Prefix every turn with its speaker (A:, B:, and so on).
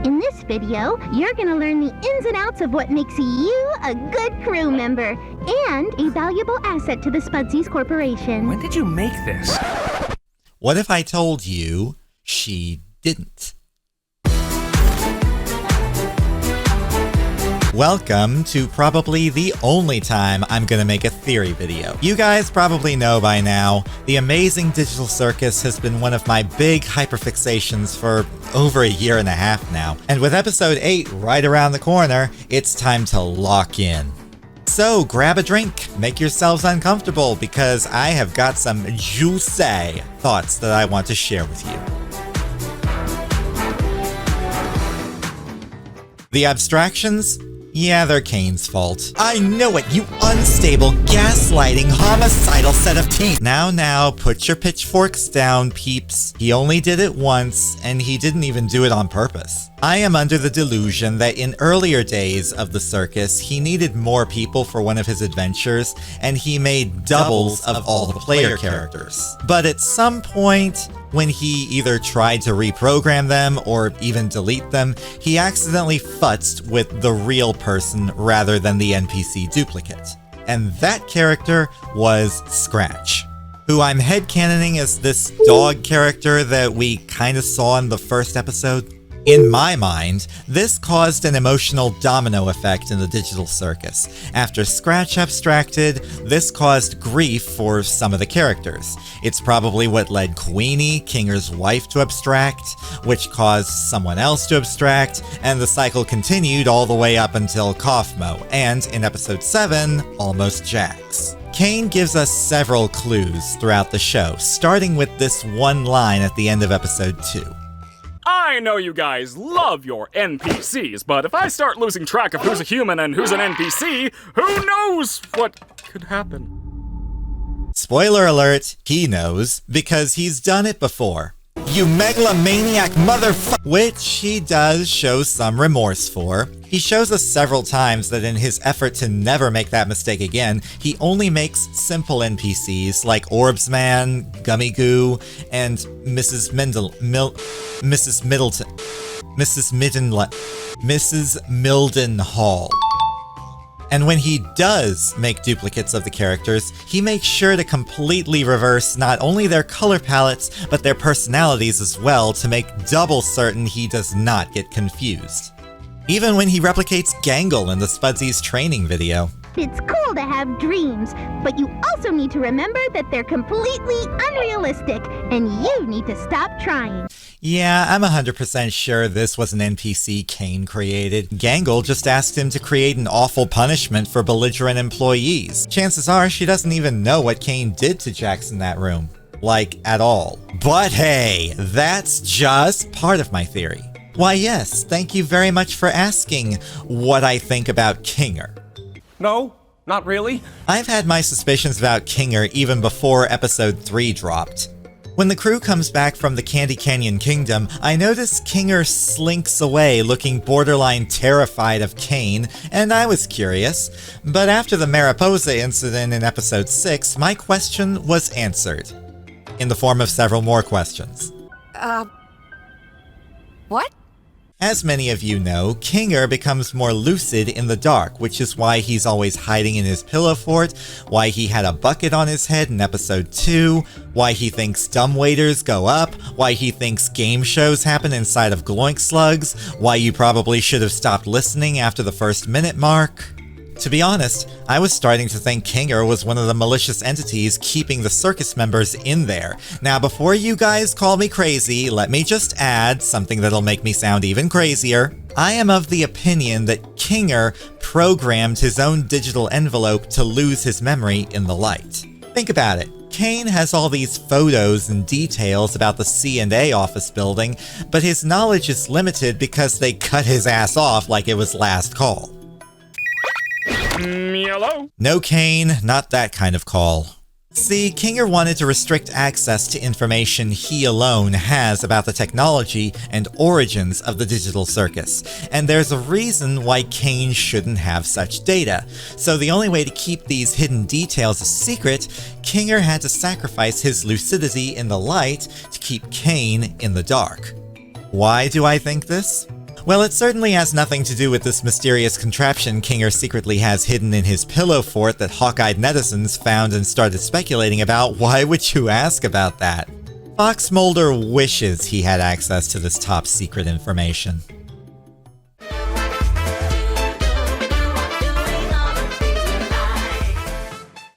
A: In this video, you're gonna learn the ins and outs of what makes you a good crew member and a valuable asset to the Spudsies Corporation.
B: When did you make this?
C: What if I told you she didn't? Welcome to probably the only time I'm gonna make a theory video. You guys probably know by now, the Amazing Digital Circus has been one of my big hyperfixations for over a year and a half now. And with episode 8 right around the corner, it's time to lock in. So grab a drink, make yourselves uncomfortable, because I have got some juicy thoughts that I want to share with you. The abstractions? Yeah, they're Caine's fault. I know it, you unstable, gaslighting, homicidal set of teeth! Now, put your pitchforks down, peeps. He only did it once, and he didn't even do it on purpose. I am under the delusion that in earlier days of the circus, he needed more people for one of his adventures, and he made doubles of all the player characters. But at some point, when he either tried to reprogram them or even delete them, he accidentally futzed with the real person rather than the NPC duplicate. And that character was Scratch, who I'm headcanoning as this dog character that we kinda saw in the first episode. In my mind, this caused an emotional domino effect in the digital circus. After Scratch abstracted, this caused grief for some of the characters. It's probably what led Queenie, Kinger's wife, to abstract, which caused someone else to abstract, and the cycle continued all the way up until Kaufmo, and in episode 7, almost Jax. Caine gives us several clues throughout the show, starting with this one line at the end of episode 2.
B: I know you guys love your NPCs, but if I start losing track of who's a human and who's an NPC, who knows what could happen?
C: Spoiler alert, he knows, because he's done it before. You megalomaniac motherfucker! Which he does show some remorse for. He shows us several times that in his effort to never make that mistake again, he only makes simple NPCs like Orbsman, Gummy Goo, and Mrs. Mildenhall. And when he does make duplicates of the characters, he makes sure to completely reverse not only their color palettes, but their personalities as well to make double certain he does not get confused. Even when he replicates Gangle in the Spudsies training video.
A: It's cool to have dreams, but you also need to remember that they're completely unrealistic, and you need to stop trying.
C: Yeah, I'm 100% sure this was an NPC Caine created. Gangle just asked him to create an awful punishment for belligerent employees. Chances are she doesn't even know what Caine did to Jax in that room. Like, at all. But hey, that's just part of my theory. Why yes, thank you very much for asking what I think about Kinger.
B: No, not really.
C: I've had my suspicions about Kinger even before episode 3 dropped. When the crew comes back from the Candy Canyon Kingdom, I notice Kinger slinks away looking borderline terrified of Caine, and I was curious. But after the Mariposa incident in episode 6, my question was answered. In the form of several more questions.
D: What?
C: As many of you know, Kinger becomes more lucid in the dark, which is why he's always hiding in his pillow fort, why he had a bucket on his head in episode 2, why he thinks dumbwaiters go up, why he thinks game shows happen inside of gloink slugs, why you probably should have stopped listening after the first minute mark. To be honest, I was starting to think Kinger was one of the malicious entities keeping the circus members in there. Now, before you guys call me crazy, let me just add something that'll make me sound even crazier. I am of the opinion that Kinger programmed his own digital envelope to lose his memory in the light. Think about it. Caine has all these photos and details about the C&A office building, but his knowledge is limited because they cut his ass off like it was last call.
B: Hello?
C: No, Caine, not that kind of call. See, Kinger wanted to restrict access to information he alone has about the technology and origins of the digital circus, and there's a reason why Caine shouldn't have such data. So the only way to keep these hidden details a secret, Kinger had to sacrifice his lucidity in the light to keep Caine in the dark. Why do I think this? Well, it certainly has nothing to do with this mysterious contraption Kinger secretly has hidden in his pillow fort that hawk-eyed netizens found and started speculating about. Why would you ask about that? Fox Mulder wishes he had access to this top secret information.